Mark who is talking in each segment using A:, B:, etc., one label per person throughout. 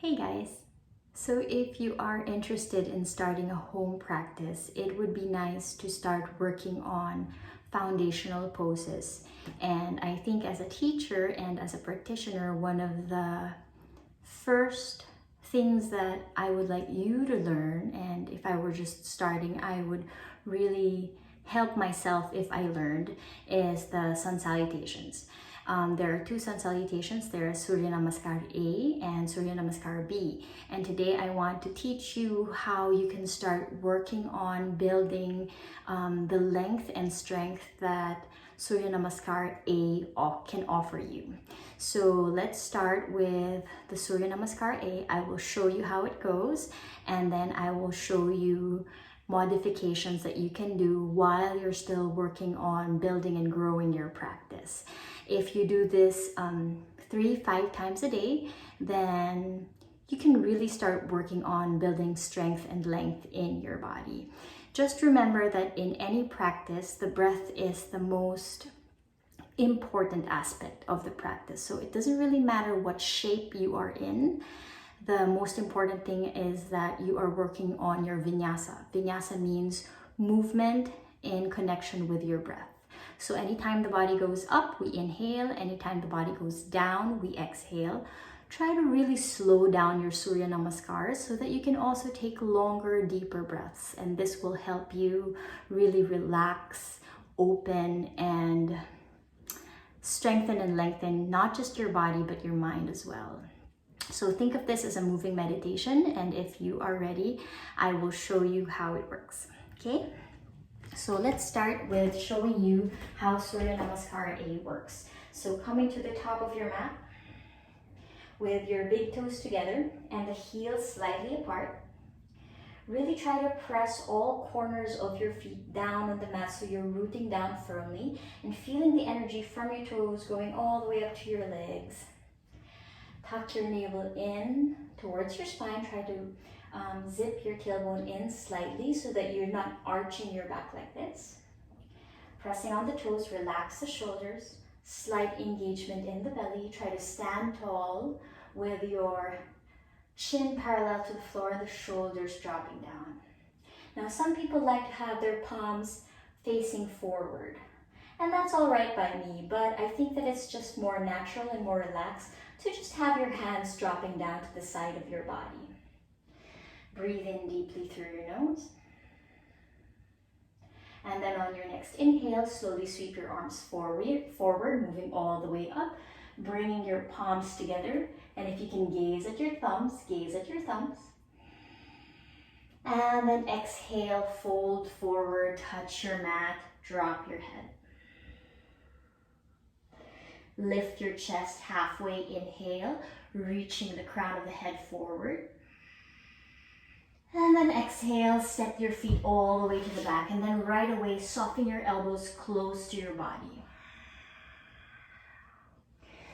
A: Hey guys! So if you are interested in starting a home practice, it would be nice to start working on foundational poses. And I think as a teacher and as a practitioner, one of the first things that I would like you to learn, and if I were just starting, I would really help myself if I learned, is the sun salutations. There are two sun salutations. There is Surya Namaskar A and Surya Namaskar B. And today I want to teach you how you can start working on building the length and strength that Surya Namaskar A can offer you. So let's start with the Surya Namaskar A. I will show you how it goes, and then I will show you modifications that you can do while you're still working on building and growing your practice. If you do this 3-5 times a day, then you can really start working on building strength and length in your body. Just remember that in any practice, the breath is the most important aspect of the practice. So it doesn't really matter what shape you are in. The most important thing is that you are working on your vinyasa. Vinyasa means movement in connection with your breath. So anytime the body goes up, we inhale. Anytime the body goes down, we exhale. Try to really slow down your Surya Namaskars so that you can also take longer, deeper breaths. And this will help you really relax, open, and strengthen and lengthen not just your body, but your mind as well. So think of this as a moving meditation, and if you are ready, I will show you how it works. Okay? So let's start with showing you how Surya Namaskar A works. So coming to the top of your mat with your big toes together and the heels slightly apart. Really try to press all corners of your feet down on the mat so you're rooting down firmly and feeling the energy from your toes going all the way up to your legs. Tuck your navel in towards your spine. Try to zip your tailbone in slightly so that you're not arching your back like this. Pressing on the toes, relax the shoulders. Slight engagement in the belly. Try to stand tall with your chin parallel to the floor, the shoulders dropping down. Now, some people like to have their palms facing forward. And that's all right by me, but I think that it's just more natural and more relaxed to just have your hands dropping down to the side of your body. Breathe in deeply through your nose. And then on your next inhale, slowly sweep your arms forward, moving all the way up, bringing your palms together. And if you can gaze at your thumbs, gaze at your thumbs. And then exhale, fold forward, touch your mat, drop your head. Lift your chest halfway, inhale, reaching the crown of the head forward. And then exhale, step your feet all the way to the back, and then right away, soften your elbows close to your body.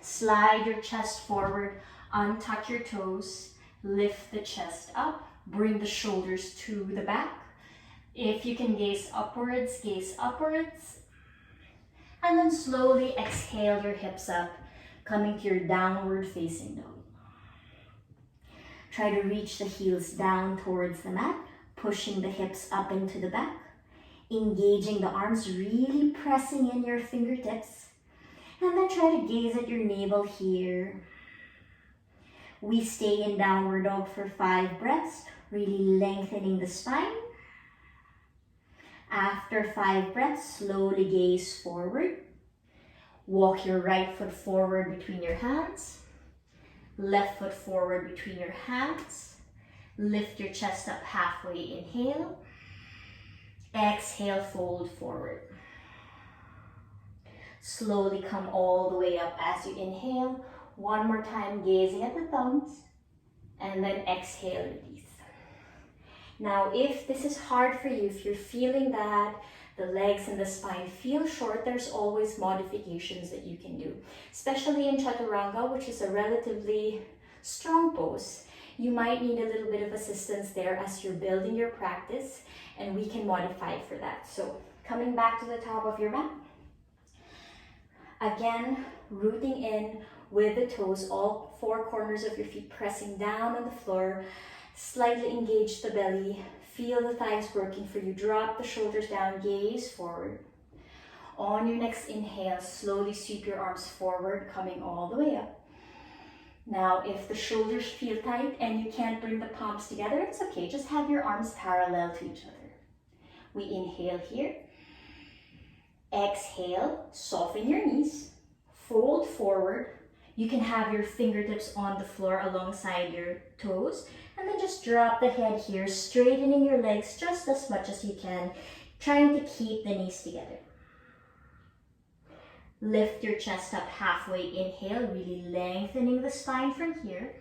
A: Slide your chest forward, untuck your toes, lift the chest up, bring the shoulders to the back. If you can gaze upwards, and then slowly exhale your hips up, coming to your downward facing dog. Try to reach the heels down towards the mat, pushing the hips up into the back, engaging the arms, really pressing in your fingertips, and then try to gaze at your navel here. We stay in downward dog for 5 breaths, really lengthening the spine. After 5 breaths, slowly gaze forward. Walk your right foot forward between your hands. Left foot forward between your hands. Lift your chest up halfway, inhale. Exhale, fold forward. Slowly come all the way up as you inhale. One more time, gazing at the thumbs. And then exhale, release. Now, if this is hard for you, if you're feeling that the legs and the spine feel short, there's always modifications that you can do. Especially in Chaturanga, which is a relatively strong pose. You might need a little bit of assistance there as you're building your practice, and we can modify for that. So, coming back to the top of your mat. Again, rooting in with the toes, all four corners of your feet pressing down on the floor. Slightly engage the belly. Feel the thighs working for you. Drop the shoulders down, gaze forward. On your next inhale, slowly sweep your arms forward, coming all the way up. Now, if the shoulders feel tight and you can't bring the palms together, it's okay. Just have your arms parallel to each other. We inhale here. Exhale, soften your knees. Fold forward. You can have your fingertips on the floor alongside your toes. And then just drop the head here, straightening your legs just as much as you can, trying to keep the knees together. Lift your chest up halfway. Inhale, really lengthening the spine from here.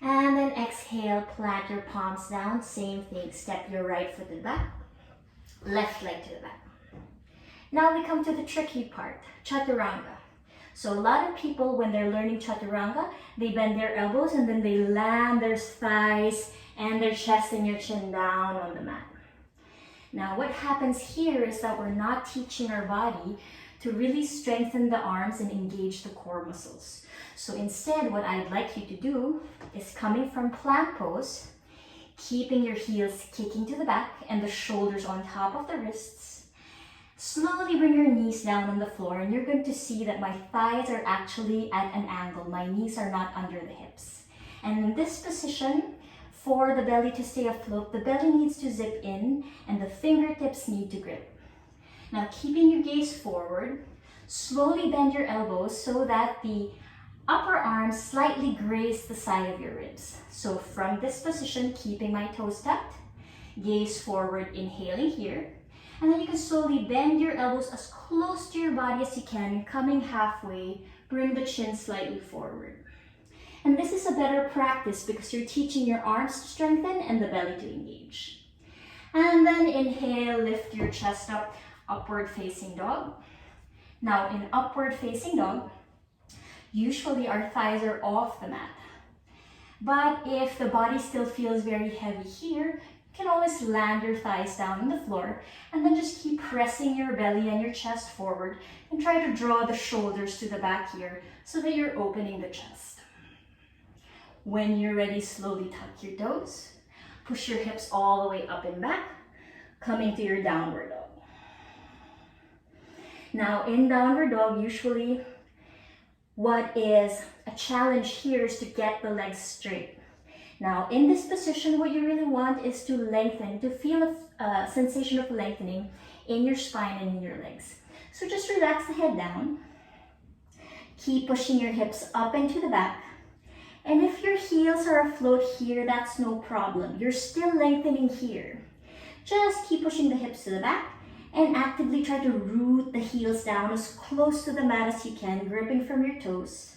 A: And then exhale, plant your palms down. Same thing, step your right foot to the back, left leg to the back. Now we come to the tricky part, chaturanga. So a lot of people, when they're learning chaturanga, they bend their elbows and then they land their thighs and their chest and your chin down on the mat. Now what happens here is that we're not teaching our body to really strengthen the arms and engage the core muscles. So instead, what I'd like you to do is coming from plank pose, keeping your heels kicking to the back and the shoulders on top of the wrists. Slowly bring your knees down on the floor and you're going to see that my thighs are actually at an angle. My knees are not under the hips. And in this position, for the belly to stay afloat, the belly needs to zip in and the fingertips need to grip. Now, keeping your gaze forward, slowly bend your elbows so that the upper arms slightly graze the side of your ribs. So from this position, keeping my toes tucked, gaze forward, inhaling here. And then you can slowly bend your elbows as close to your body as you can, coming halfway, bring the chin slightly forward. And this is a better practice because you're teaching your arms to strengthen and the belly to engage. And then inhale, lift your chest up, upward facing dog. Now in upward facing dog, usually our thighs are off the mat. But if the body still feels very heavy here, you can always land your thighs down on the floor and then just keep pressing your belly and your chest forward and try to draw the shoulders to the back here so that you're opening the chest. When you're ready, slowly tuck your toes, push your hips all the way up and back, coming to your downward dog. Now in downward dog, usually what is a challenge here is to get the legs straight. Now in this position, what you really want is to lengthen, to feel a sensation of lengthening in your spine and in your legs. So just relax the head down. Keep pushing your hips up and to the back. And if your heels are afloat here, that's no problem. You're still lengthening here. Just keep pushing the hips to the back and actively try to root the heels down as close to the mat as you can, gripping from your toes.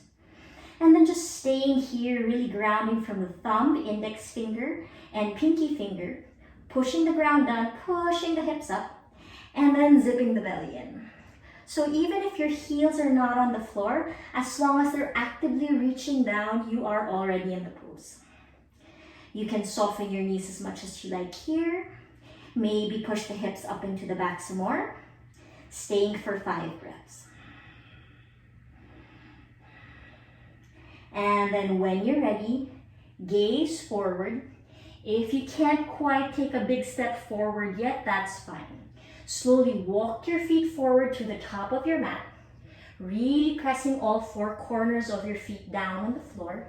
A: And then just staying here, really grounding from the thumb, index finger, and pinky finger, pushing the ground down, pushing the hips up, and then zipping the belly in. So even if your heels are not on the floor, as long as they're actively reaching down, you are already in the pose. You can soften your knees as much as you like here. Maybe push the hips up into the back some more, staying for 5 breaths. And then when you're ready, gaze forward. If you can't quite take a big step forward yet, that's fine. Slowly walk your feet forward to the top of your mat, really pressing all 4 corners of your feet down on the floor.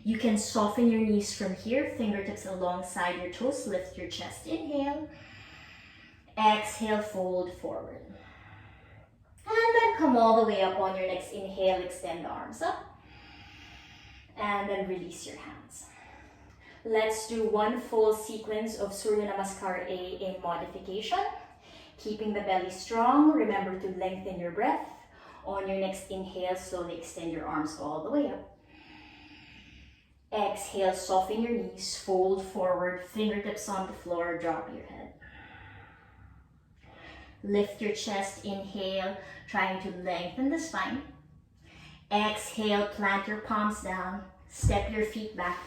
A: You can soften your knees from here, fingertips alongside your toes, lift your chest, inhale. Exhale, fold forward. And then come all the way up on your next inhale, extend the arms up. And then release your hands. Let's do one full sequence of Surya Namaskar A in modification. Keeping the belly strong, remember to lengthen your breath. On your next inhale, slowly extend your arms all the way up. Exhale, soften your knees, fold forward, fingertips on the floor, drop your head. Lift your chest, inhale, trying to lengthen the spine. Exhale, plant your palms down, step your feet back,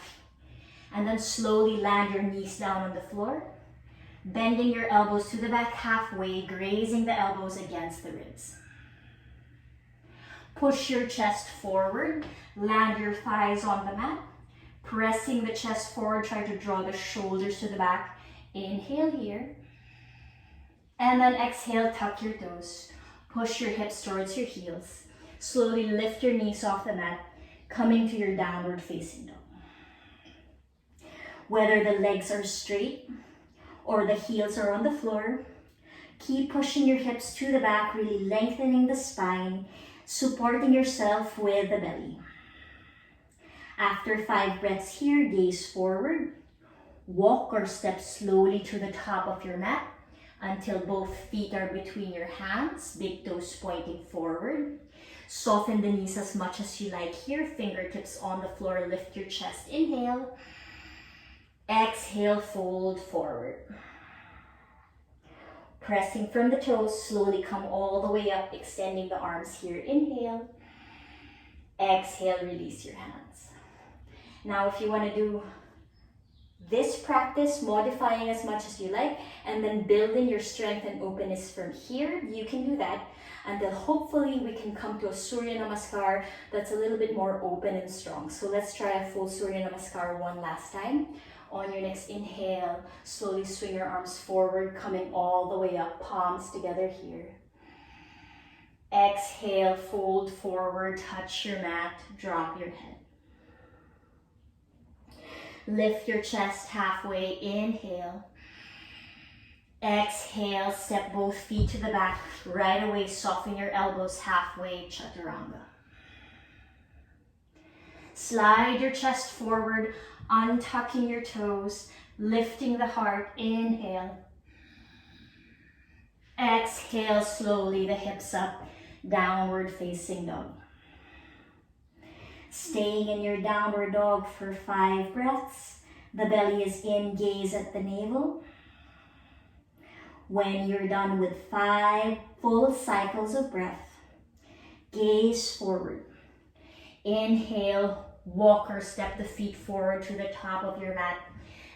A: and then slowly land your knees down on the floor, bending your elbows to the back halfway, grazing the elbows against the ribs. Push your chest forward, land your thighs on the mat, pressing the chest forward, try to draw the shoulders to the back. Inhale here. And then exhale, tuck your toes. Push your hips towards your heels. Slowly lift your knees off the mat, coming to your downward facing dog. Whether the legs are straight or the heels are on the floor, keep pushing your hips to the back, really lengthening the spine, supporting yourself with the belly. After 5 breaths here, gaze forward. Walk or step slowly to the top of your mat until both feet are between your hands, big toes pointing forward. Soften the knees as much as you like here, fingertips on the floor, lift your chest, inhale. Exhale, fold forward. Pressing from the toes, slowly come all the way up, extending the arms here, inhale. Exhale, release your hands. Now if you want to do this practice, modifying as much as you like, and then building your strength and openness from here, you can do that until hopefully we can come to a Surya Namaskar that's a little bit more open and strong. So let's try a full Surya Namaskar one last time. On your next inhale, slowly swing your arms forward, coming all the way up, palms together here. Exhale, fold forward, touch your mat, drop your head. Lift your chest halfway, inhale. Exhale, step both feet to the back. Right away, soften your elbows halfway, chaturanga. Slide your chest forward, untucking your toes, lifting the heart, inhale. Exhale, slowly the hips up, downward facing dog. Staying in your downward dog for 5 breaths. The belly is in, gaze at the navel. When you're done with 5 full cycles of breath, gaze forward. Inhale, walk or step the feet forward to the top of your mat,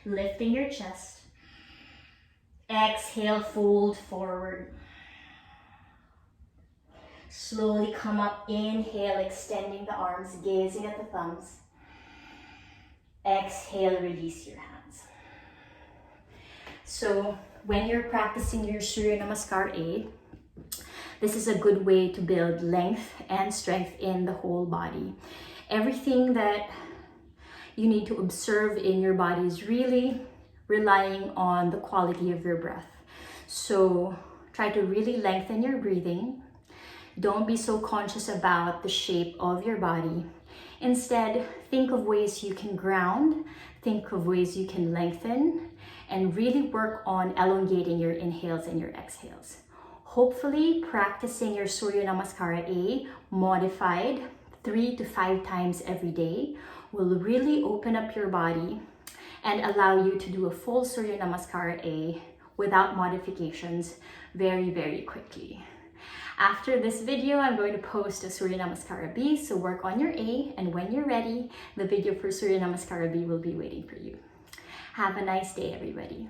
A: lifting your chest. Exhale, fold forward. Slowly come up, inhale, extending the arms, gazing at the thumbs. Exhale, release your hands. So when you're practicing your Surya Namaskar A, this is a good way to build length and strength in the whole body. Everything that you need to observe in your body is really relying on the quality of your breath. So try to really lengthen your breathing. Don't be so conscious about the shape of your body. Instead, think of ways you can ground, think of ways you can lengthen, and really work on elongating your inhales and your exhales. Hopefully, practicing your Surya Namaskara A modified 3 to 5 times every day will really open up your body and allow you to do a full Surya Namaskara A without modifications very, very quickly. After this video, I'm going to post a Surya Namaskara B, so work on your A, and when you're ready, the video for Surya Namaskara B will be waiting for you. Have a nice day, everybody.